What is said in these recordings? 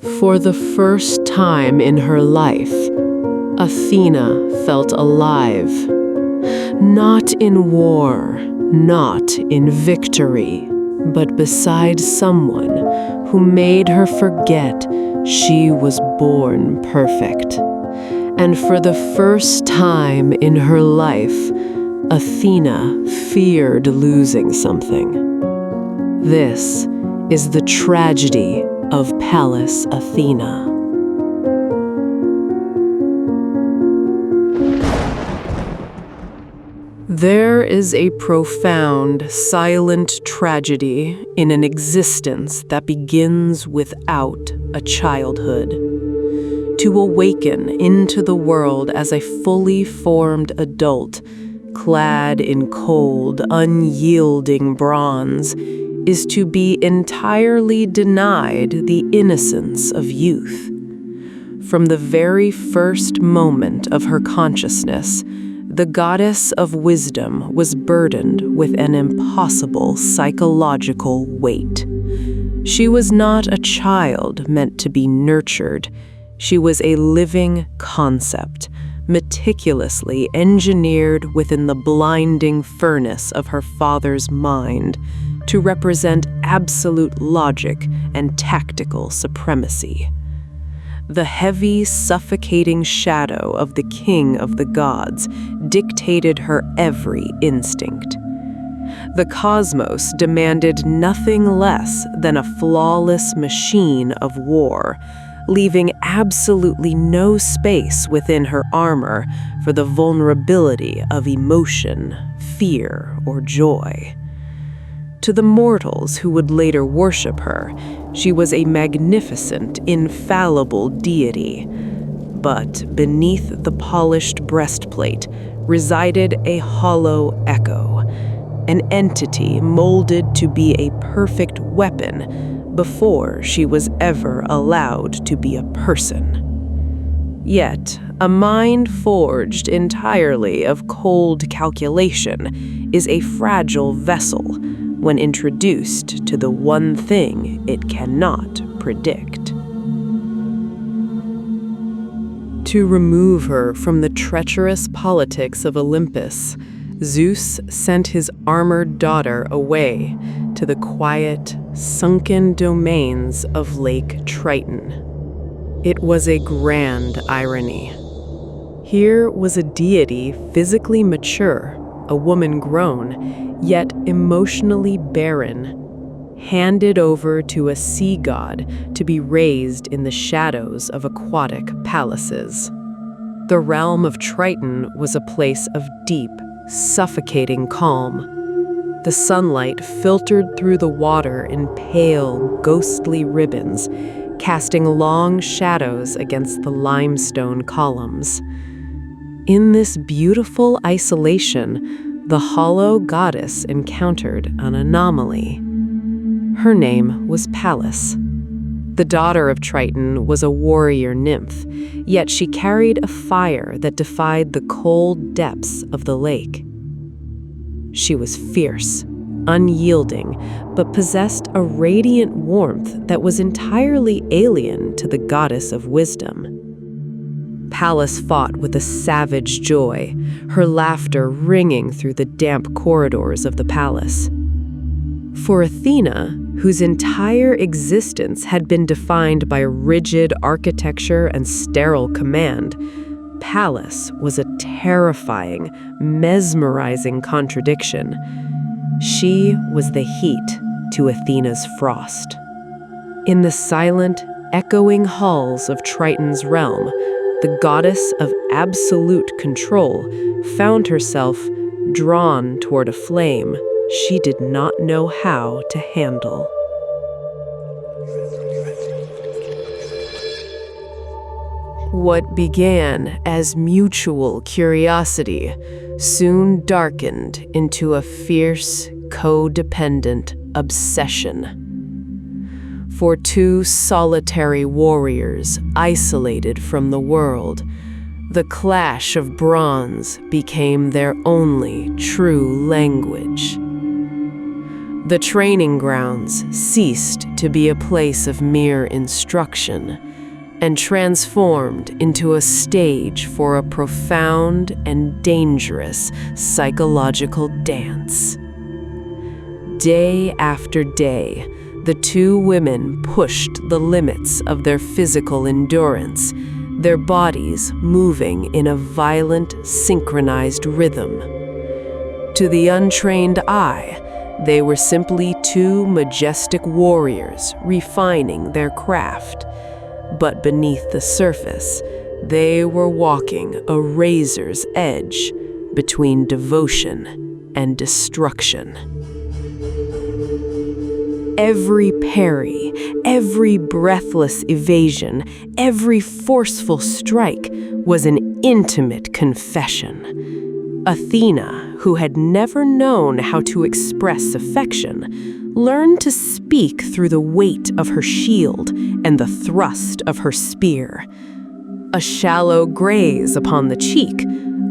For the first time in her life, Athena felt alive. Not in war, not in victory, but beside someone who made her forget she was born perfect. And for the first time in her life, Athena feared losing something. This is the tragedy of Pallas Athena. There is a profound, silent tragedy in an existence that begins without a childhood. To awaken into the world as a fully formed adult, clad in cold, unyielding bronze, is to be entirely denied the innocence of youth. From the very first moment of her consciousness, the goddess of wisdom was burdened with an impossible psychological weight. She was not a child meant to be nurtured. She was a living concept, meticulously engineered within the blinding furnace of her father's mind to represent absolute logic and tactical supremacy. The heavy, suffocating shadow of the king of the gods dictated her every instinct. The cosmos demanded nothing less than a flawless machine of war, leaving absolutely no space within her armor for the vulnerability of emotion, fear, or joy. To the mortals who would later worship her, she was a magnificent, infallible deity. But beneath the polished breastplate resided a hollow echo, an entity molded to be a perfect weapon before she was ever allowed to be a person. Yet, a mind forged entirely of cold calculation is a fragile vessel when introduced to the one thing it cannot predict. To remove her from the treacherous politics of Olympus, Zeus sent his armored daughter away to the quiet, sunken domains of Lake Triton. It was a grand irony. Here was a deity physically mature, a woman grown, yet emotionally barren, handed over to a sea god to be raised in the shadows of aquatic palaces. The realm of Triton was a place of deep, suffocating calm. The sunlight filtered through the water in pale, ghostly ribbons, casting long shadows against the limestone columns. In this beautiful isolation, the hollow goddess encountered an anomaly. Her name was Pallas. The daughter of Triton was a warrior nymph, yet she carried a fire that defied the cold depths of the lake. She was fierce, unyielding, but possessed a radiant warmth that was entirely alien to the goddess of wisdom. Pallas fought with a savage joy, her laughter ringing through the damp corridors of the palace. For Athena, whose entire existence had been defined by rigid architecture and sterile command, Pallas was a terrifying, mesmerizing contradiction. She was the heat to Athena's frost. In the silent, echoing halls of Triton's realm, the goddess of absolute control found herself drawn toward a flame she did not know how to handle. What began as mutual curiosity soon darkened into a fierce, codependent obsession. For two solitary warriors isolated from the world, the clash of bronze became their only true language. The training grounds ceased to be a place of mere instruction and transformed into a stage for a profound and dangerous psychological dance. Day after day, the two women pushed the limits of their physical endurance, their bodies moving in a violent, synchronized rhythm. To the untrained eye, they were simply two majestic warriors refining their craft. But beneath the surface, they were walking a razor's edge between devotion and destruction. Every parry, every breathless evasion, every forceful strike was an intimate confession. Athena, who had never known how to express affection, learned to speak through the weight of her shield and the thrust of her spear. A shallow graze upon the cheek,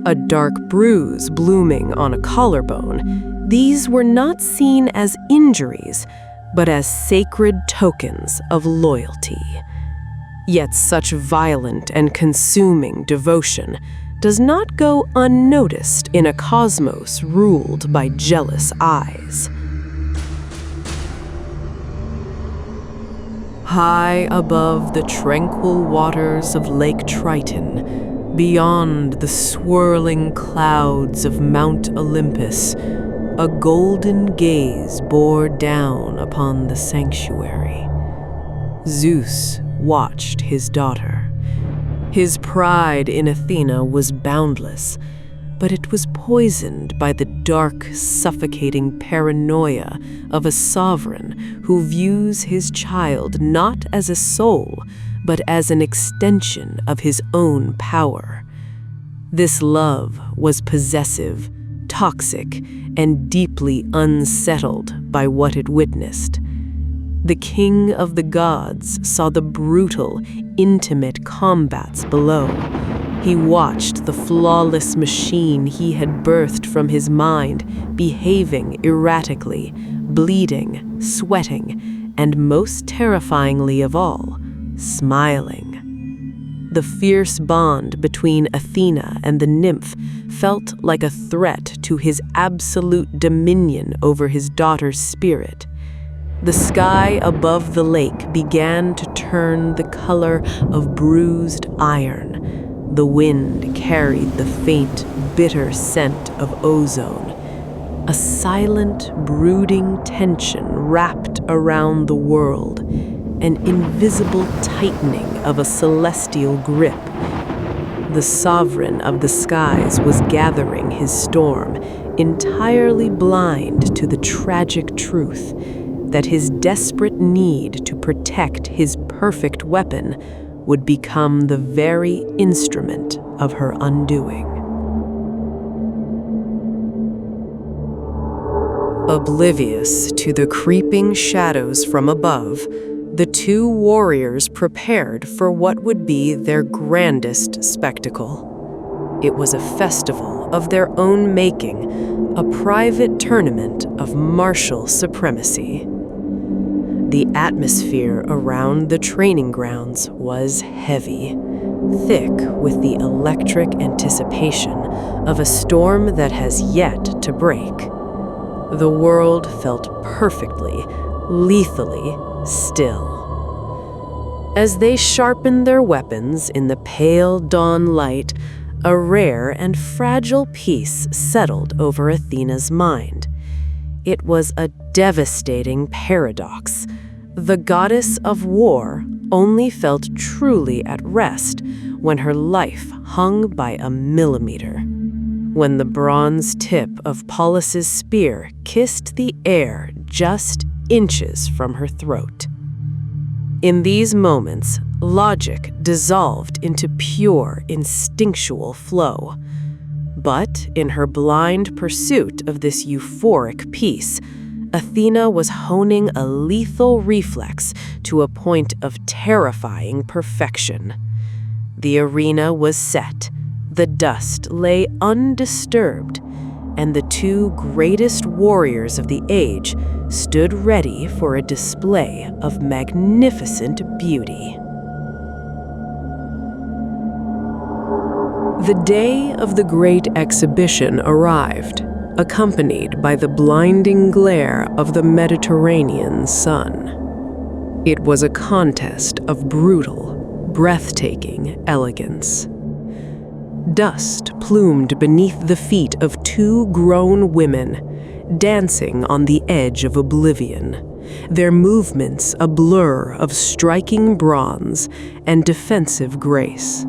a dark bruise blooming on a collarbone, these were not seen as injuries, but as sacred tokens of loyalty. Yet such violent and consuming devotion does not go unnoticed in a cosmos ruled by jealous eyes. High above the tranquil waters of Lake Triton, beyond the swirling clouds of Mount Olympus, a golden gaze bore down upon the sanctuary. Zeus watched his daughter. His pride in Athena was boundless, but it was poisoned by the dark, suffocating paranoia of a sovereign who views his child not as a soul, but as an extension of his own power. This love was possessive, toxic, and deeply unsettled by what it witnessed. The king of the gods saw the brutal, intimate combats below. He watched the flawless machine he had birthed from his mind behaving erratically, bleeding, sweating, and most terrifyingly of all, smiling. The fierce bond between Athena and the nymph felt like a threat to his absolute dominion over his daughter's spirit. The sky above the lake began to turn the color of bruised iron. The wind carried the faint, bitter scent of ozone. A silent, brooding tension wrapped around the world, an invisible tightening of a celestial grip. The sovereign of the skies was gathering his storm, entirely blind to the tragic truth that his desperate need to protect his perfect weapon would become the very instrument of her undoing. Oblivious to the creeping shadows from above, the two warriors prepared for what would be their grandest spectacle. It was a festival of their own making, a private tournament of martial supremacy. The atmosphere around the training grounds was heavy, thick with the electric anticipation of a storm that has yet to break. The world felt perfectly, lethally still. As they sharpened their weapons in the pale dawn light, a rare and fragile peace settled over Athena's mind. It was a devastating paradox. The goddess of war only felt truly at rest when her life hung by a millimeter, when the bronze tip of Pallas's spear kissed the air just inches from her throat. In these moments, logic dissolved into pure instinctual flow. But in her blind pursuit of this euphoric peace, Athena was honing a lethal reflex to a point of terrifying perfection. The arena was set. The dust lay undisturbed, and the two greatest warriors of the age stood ready for a display of magnificent beauty. The day of the great exhibition arrived, accompanied by the blinding glare of the Mediterranean sun. It was a contest of brutal, breathtaking elegance. Dust plumed beneath the feet of two grown women, dancing on the edge of oblivion, their movements a blur of striking bronze and defensive grace.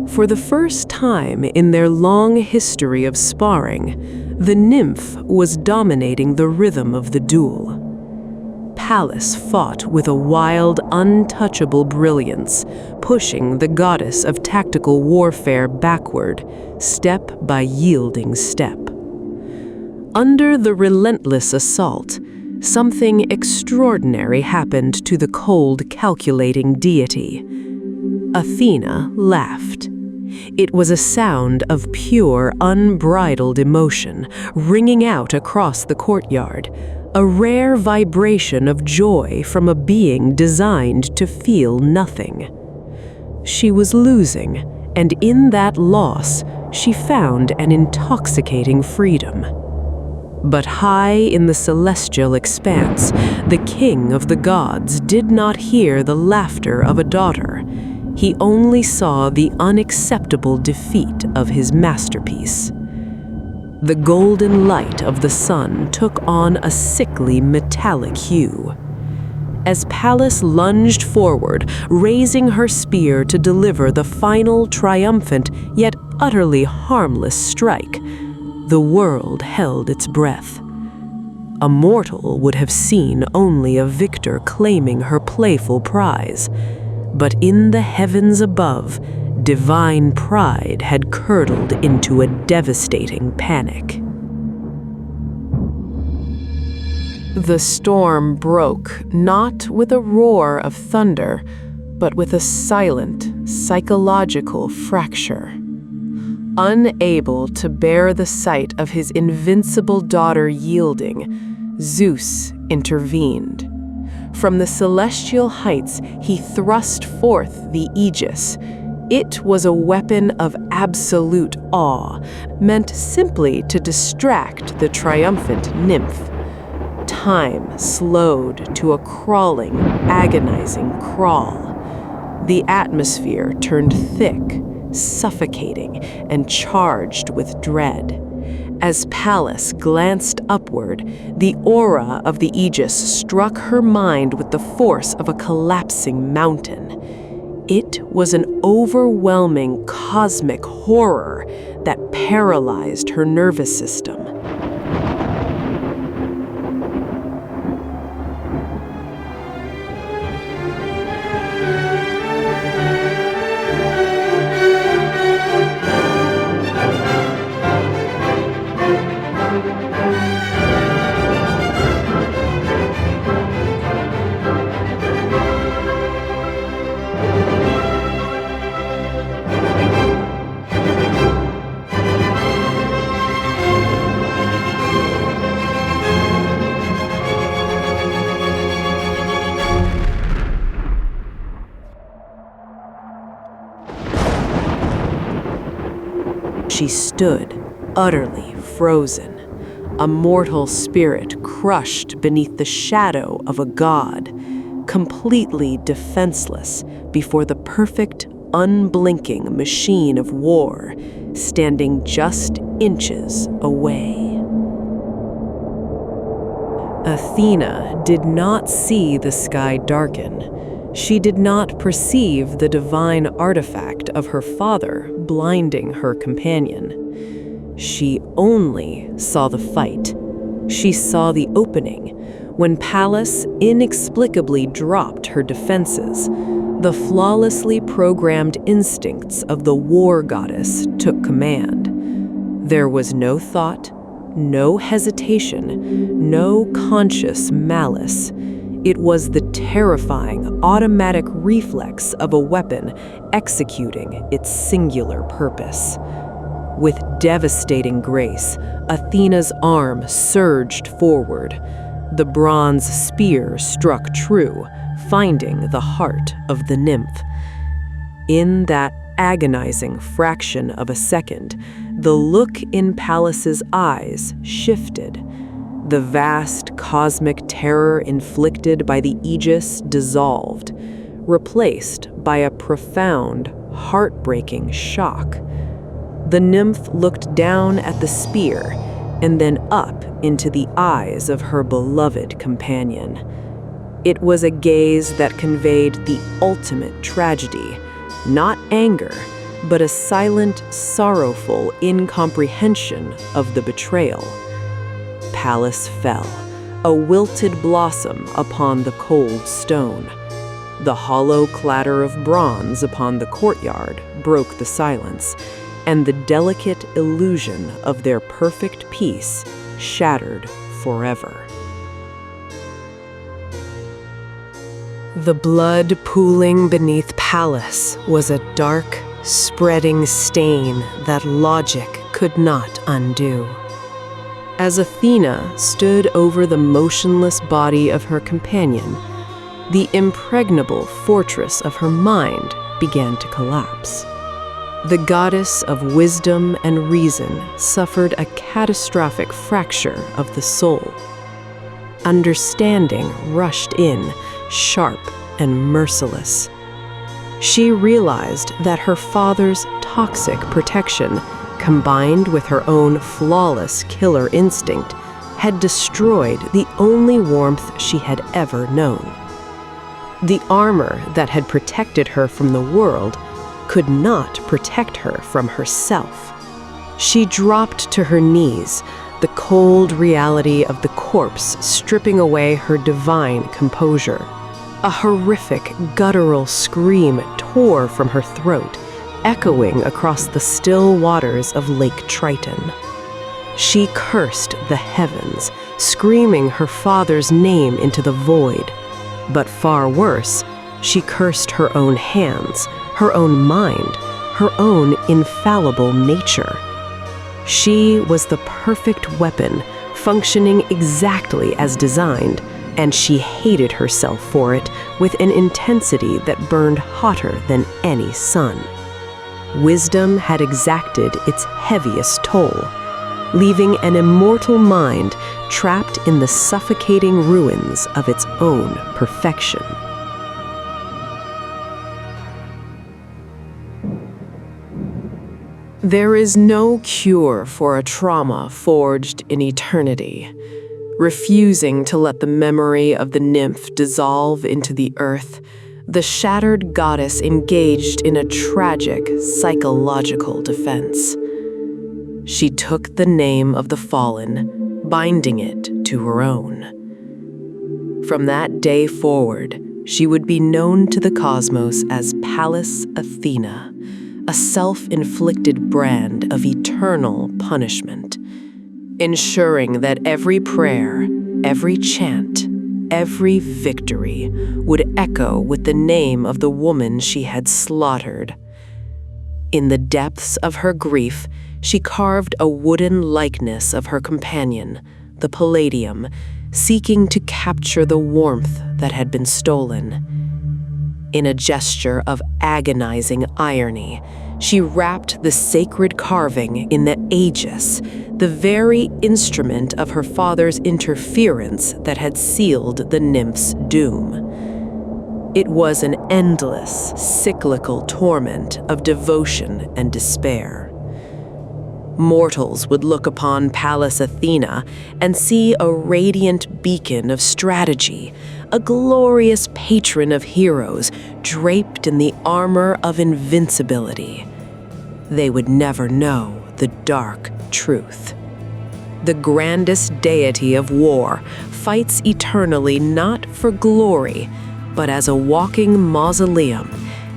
For the first time in their long history of sparring, the nymph was dominating the rhythm of the duel. Pallas fought with a wild, untouchable brilliance, pushing the goddess of tactical warfare backward, step by yielding step. Under the relentless assault, something extraordinary happened to the cold, calculating deity. Athena laughed. It was a sound of pure, unbridled emotion, ringing out across the courtyard, a rare vibration of joy from a being designed to feel nothing. She was losing, and in that loss, she found an intoxicating freedom. But high in the celestial expanse, the king of the gods did not hear the laughter of a daughter. He only saw the unacceptable defeat of his masterpiece. The golden light of the sun took on a sickly metallic hue. As Pallas lunged forward, raising her spear to deliver the final triumphant yet utterly harmless strike, the world held its breath. A mortal would have seen only a victor claiming her playful prize, but in the heavens above, divine pride had curdled into a devastating panic. The storm broke, not with a roar of thunder, but with a silent, psychological fracture. Unable to bear the sight of his invincible daughter yielding, Zeus intervened. From the celestial heights, he thrust forth the AEGIS. It was a weapon of absolute awe, meant simply to distract the triumphant nymph. Time slowed to a crawling, agonizing crawl. The atmosphere turned thick, suffocating, and charged with dread. As Pallas glanced upward, the aura of the AEGIS struck her mind with the force of a collapsing mountain. It was an overwhelming cosmic horror that paralyzed her nervous system. She stood, utterly frozen, a mortal spirit crushed beneath the shadow of a god, completely defenseless before the perfect, unblinking machine of war, standing just inches away. Athena did not see the sky darken. She did not perceive the divine artifact of her father blinding her companion. She only saw the fight. She saw the opening, when Pallas inexplicably dropped her defenses. The flawlessly programmed instincts of the war goddess took command. There was no thought, no hesitation, no conscious malice. It was the terrifying, automatic reflex of a weapon executing its singular purpose. With devastating grace, Athena's arm surged forward. The bronze spear struck true, finding the heart of the nymph. In that agonizing fraction of a second, the look in Pallas's eyes shifted. The vast cosmic terror inflicted by the Aegis dissolved, replaced by a profound, heartbreaking shock. The nymph looked down at the spear and then up into the eyes of her beloved companion. It was a gaze that conveyed the ultimate tragedy, not anger, but a silent, sorrowful incomprehension of the betrayal. Pallas fell, a wilted blossom upon the cold stone. The hollow clatter of bronze upon the courtyard broke the silence, and the delicate illusion of their perfect peace shattered forever. The blood pooling beneath Pallas was a dark, spreading stain that logic could not undo. As Athena stood over the motionless body of her companion, the impregnable fortress of her mind began to collapse. The goddess of wisdom and reason suffered a catastrophic fracture of the soul. Understanding rushed in, sharp and merciless. She realized that her father's toxic protection, combined with her own flawless killer instinct, had destroyed the only warmth she had ever known. The armor that had protected her from the world could not protect her from herself. She dropped to her knees, the cold reality of the corpse stripping away her divine composure. A horrific, guttural scream tore from her throat, echoing across the still waters of Lake Triton. She cursed the heavens, screaming her father's name into the void. But far worse, she cursed her own hands, her own mind, her own infallible nature. She was the perfect weapon, functioning exactly as designed, and she hated herself for it with an intensity that burned hotter than any sun. Wisdom had exacted its heaviest toll, leaving an immortal mind trapped in the suffocating ruins of its own perfection. There is no cure for a trauma forged in eternity. Refusing to let the memory of the nymph dissolve into the earth, the shattered goddess engaged in a tragic psychological defense. She took the name of the fallen, binding it to her own. From that day forward, she would be known to the cosmos as Pallas Athena, a self-inflicted brand of eternal punishment, ensuring that every prayer, every chant, every victory would echo with the name of the woman she had slaughtered. In the depths of her grief, she carved a wooden likeness of her companion, the Palladium, seeking to capture the warmth that had been stolen. In a gesture of agonizing irony, she wrapped the sacred carving in the AEGIS, the very instrument of her father's interference that had sealed the nymph's doom. It was an endless, cyclical torment of devotion and despair. Mortals would look upon Pallas Athena and see a radiant beacon of strategy, a glorious patron of heroes draped in the armor of invincibility. They would never know the dark truth. The grandest deity of war fights eternally not for glory, but as a walking mausoleum,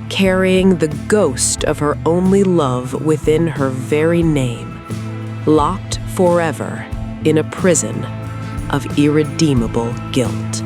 carrying the ghost of her only love within her very name, locked forever in a prison of irredeemable guilt.